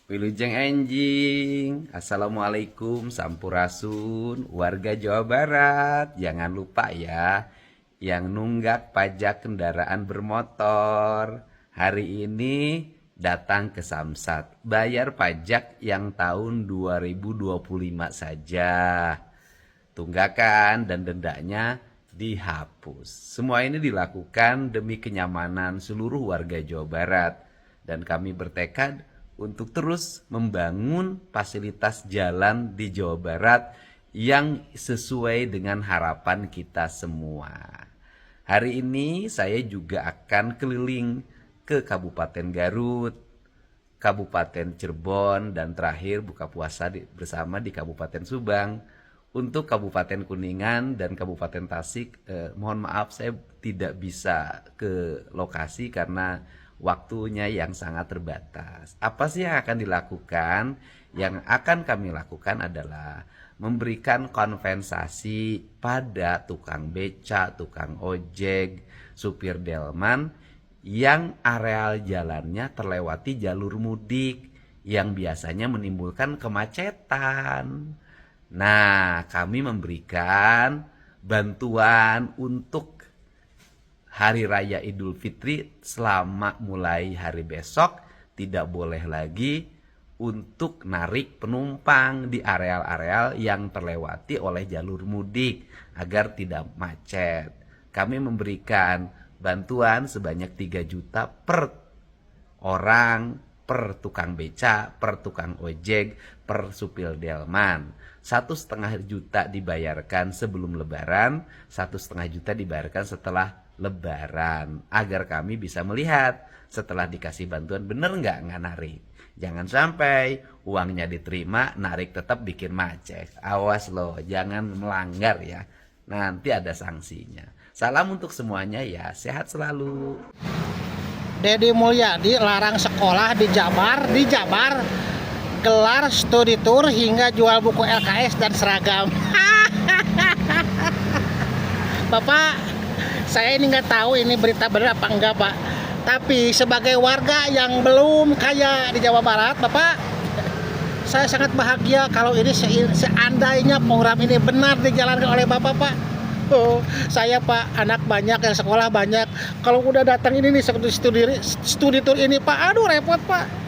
Wilujeng enjing, assalamualaikum sampurasun, warga Jawa Barat. Jangan lupa ya, yang nunggak pajak kendaraan bermotor, hari ini datang ke Samsat, bayar pajak yang tahun 2025 saja. Tunggakan dan dendanya dihapus. Semua ini dilakukan demi kenyamanan seluruh warga Jawa Barat, dan kami bertekad untuk terus membangun fasilitas jalan di Jawa Barat yang sesuai dengan harapan kita semua. Hari ini saya juga akan keliling ke Kabupaten Garut, Kabupaten Cirebon, dan terakhir buka puasa bersama di Kabupaten Subang. Untuk Kabupaten Kuningan dan Kabupaten Tasik, mohon maaf saya tidak bisa ke lokasi karena waktunya yang sangat terbatas. Apa sih yang akan dilakukan? Yang akan kami lakukan adalah memberikan kompensasi pada tukang beca, tukang ojek, supir delman yang areal jalannya terlewati jalur mudik yang biasanya menimbulkan kemacetan. Nah, kami memberikan bantuan untuk Hari Raya Idul Fitri selama mulai hari besok tidak boleh lagi untuk narik penumpang di areal-areal yang terlewati oleh jalur mudik agar tidak macet. Kami memberikan bantuan sebanyak 3 juta per orang, per tukang beca, per tukang ojek, per supir delman. 1,5 juta dibayarkan sebelum lebaran, 1,5 juta dibayarkan setelah lebaran, agar kami bisa melihat setelah dikasih bantuan bener nggak narik. Jangan sampai uangnya diterima, narik tetap bikin macet. Awas loh, jangan melanggar ya, nanti ada sanksinya. Salam untuk semuanya ya, sehat selalu. Deddy Mulyadi larang sekolah di Jabar, gelar studi tour hingga jual buku LKS dan seragam. Bapak, saya ini nggak tahu ini berita benar apa enggak, Pak. Tapi sebagai warga yang belum kaya di Jawa Barat, Bapak, saya sangat bahagia kalau ini seandainya program ini benar dijalankan oleh Bapak, Pak. Oh, saya Pak, anak banyak, yang sekolah banyak. Kalau udah datang ini nih studi tour ini, Pak, aduh repot, Pak.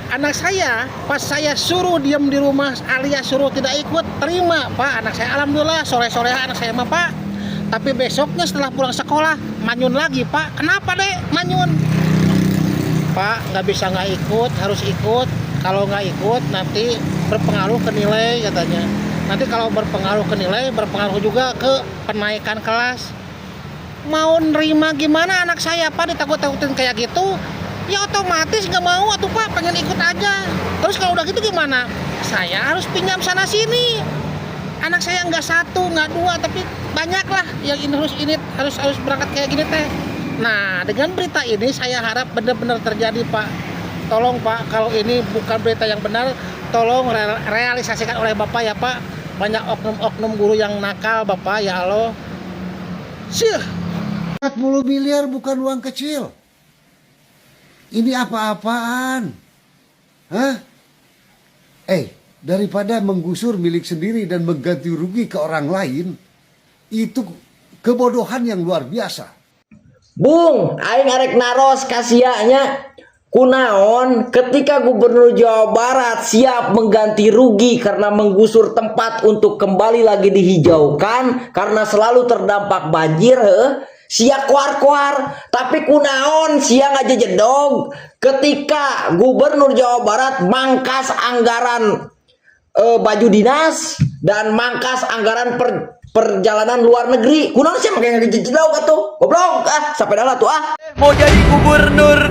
Anak saya, pas saya suruh diam di rumah alias suruh tidak ikut, terima, Pak. Anak saya alhamdulillah sore-sore anak saya mah, Pak. Tapi besoknya setelah pulang sekolah manyun lagi, Pak. Kenapa deh manyun? Pak, nggak bisa nggak ikut, harus ikut. Kalau nggak ikut nanti berpengaruh ke nilai katanya. Nanti kalau berpengaruh ke nilai, berpengaruh juga ke penaikan kelas. Mau nerima gimana anak saya, Pak, ditakut-takutin kayak gitu? Ya otomatis nggak mau atuh, Pak, pengen ikut aja. Terus kalau udah gitu gimana? Saya harus pinjam sana sini. Anak saya nggak 1, nggak 2, tapi banyak lah yang harus berangkat kayak gini teh. Nah, dengan berita ini saya harap benar-benar terjadi, Pak. Tolong, Pak, kalau ini bukan berita yang benar, tolong realisasikan oleh Bapak ya, Pak. Banyak oknum-oknum guru yang nakal, Bapak, ya Allah. 40 miliar bukan uang kecil. Ini apa-apaan? Hah? Daripada menggusur milik sendiri dan mengganti rugi ke orang lain, itu kebodohan yang luar biasa. Bung, aing arek naros kasianya kunaon ketika Gubernur Jawa Barat siap mengganti rugi karena menggusur tempat untuk kembali lagi dihijaukan karena selalu terdampak banjir, sia kuar-kuar, tapi kunaon sia aja jedog ketika Gubernur Jawa Barat mangkas anggaran baju dinas dan mangkas anggaran perjalanan luar negeri. Kunaon sih makanya ngejedog atuh goblok sampai dah tuh mau jadi gubernur,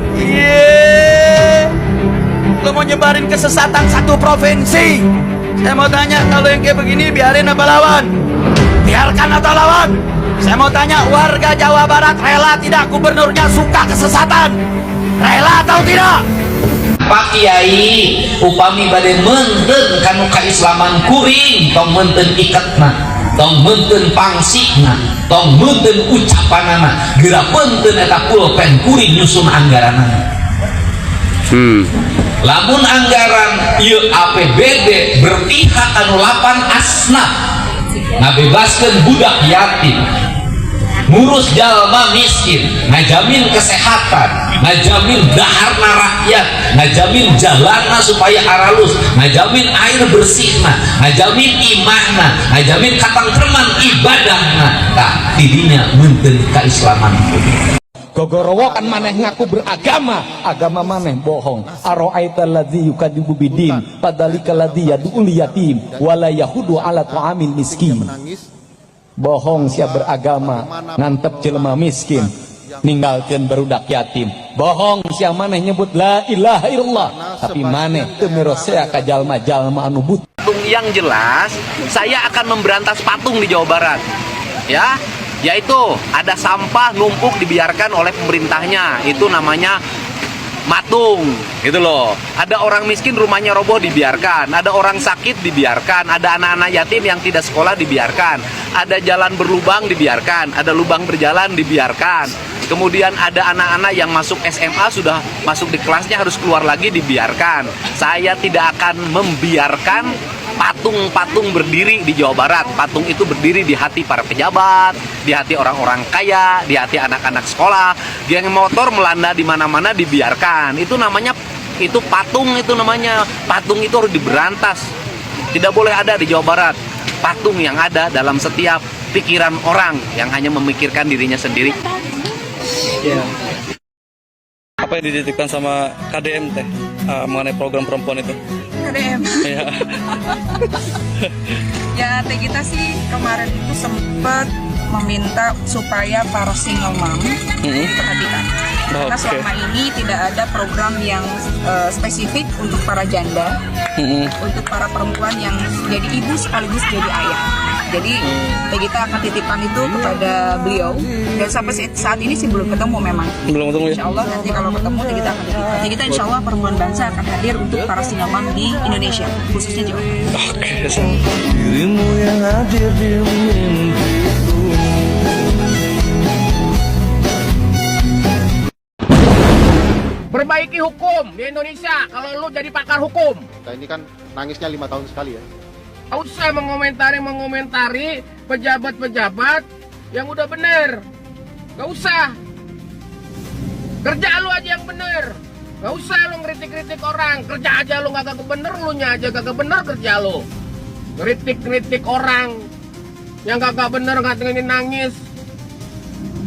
lo mau nyebarin kesesatan satu provinsi. Saya mau tanya, kalau yang kayak begini biarin apa lawan? Biarkan atau lawan? Saya mau tanya, warga Jawa Barat rela tidak gubernurnya suka kesesatan? Rela atau tidak? Pak Kiai upami bade menten kanu kaislaman kuring tong menten iketna, tong menten pangsihna, tong menten ucapanana, geura menten eta pulpen kuring nyusun anggaranana. Lamun anggaran ieu APBD berpihak anu 8 asnaf ngabebaskeun budak yatim, ngurus jalma miskin, ngajamin kesehatan, ngajamin daharna rakyat, ngajamin jalanna supaya aralus, ngajamin air bersihna, ngajamin imahna, ngajamin katangtreman ibadahna. Tah didinya munten kaislaman. Gogorowokan maneh ngaku beragama, agama maneh bohong. Aro'aital ladzi yukadzibu bidin, fadzalikal ladzi yad'ul yatim wala yahudu ala ta'amil miskin. Bohong siap beragama, ngantep jelema miskin, ninggalkeun barudak yatim. Bohong siap maneh nyebut la ilaha illallah, tapi maneh teu merosea ka jalma-jalma anu buta. Yang jelas, saya akan memberantas patung di Jawa Barat. Ya, yaitu ada sampah numpuk dibiarkan oleh pemerintahnya, itu namanya matung, gitu loh. Ada orang miskin rumahnya roboh dibiarkan, ada orang sakit dibiarkan, ada anak-anak yatim yang tidak sekolah dibiarkan, ada jalan berlubang dibiarkan, ada lubang berjalan dibiarkan. Kemudian ada anak-anak yang masuk SMA sudah masuk di kelasnya harus keluar lagi dibiarkan. Saya tidak akan membiarkan patung-patung berdiri di Jawa Barat. Patung itu berdiri di hati para pejabat, di hati orang-orang kaya, di hati anak-anak sekolah. Geng motor melanda di mana-mana dibiarkan. Itu namanya, itu patung, itu namanya. Patung itu harus diberantas. Tidak boleh ada di Jawa Barat patung yang ada dalam setiap pikiran orang yang hanya memikirkan dirinya sendiri. Ya. Apa yang dititipkan sama KDM teh mengenai program perempuan itu? KDM. Ya. Ya, teh kita sih kemarin itu sempat meminta supaya para single mom diperhatikan. Karena selama ini tidak ada program yang spesifik untuk para janda, untuk para perempuan yang jadi ibu sekaligus jadi ayah. Jadi kita akan titipkan itu kepada beliau, dan sampai saat ini sih belum ketemu memang. Belum ketemu ya? Insya Allah nanti kalau ketemu kita akan titipkan. Kita insya Allah perempuan bangsa akan hadir untuk para single mom di Indonesia, khususnya Jawa Barat. Oke. Dirimu yang hadir di mimpiku. Perbaiki hukum di Indonesia kalau lu jadi pakar hukum. Kita ini kan nangisnya 5 tahun sekali ya. Gak usah mengomentari pejabat-pejabat yang udah bener. Gak usah. Kerja lu aja yang bener. Gak usah lu ngeritik-kritik orang. Kerja aja lu gak bener, lu nya aja gak bener kerja lu. Ngeritik-kritik orang yang gak bener, ngatain nangis.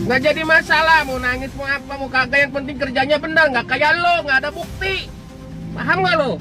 Gak jadi masalah, mau nangis mau apa mau kagak, yang penting kerjanya bener. Gak kayak lu, gak ada bukti. Paham gak lu?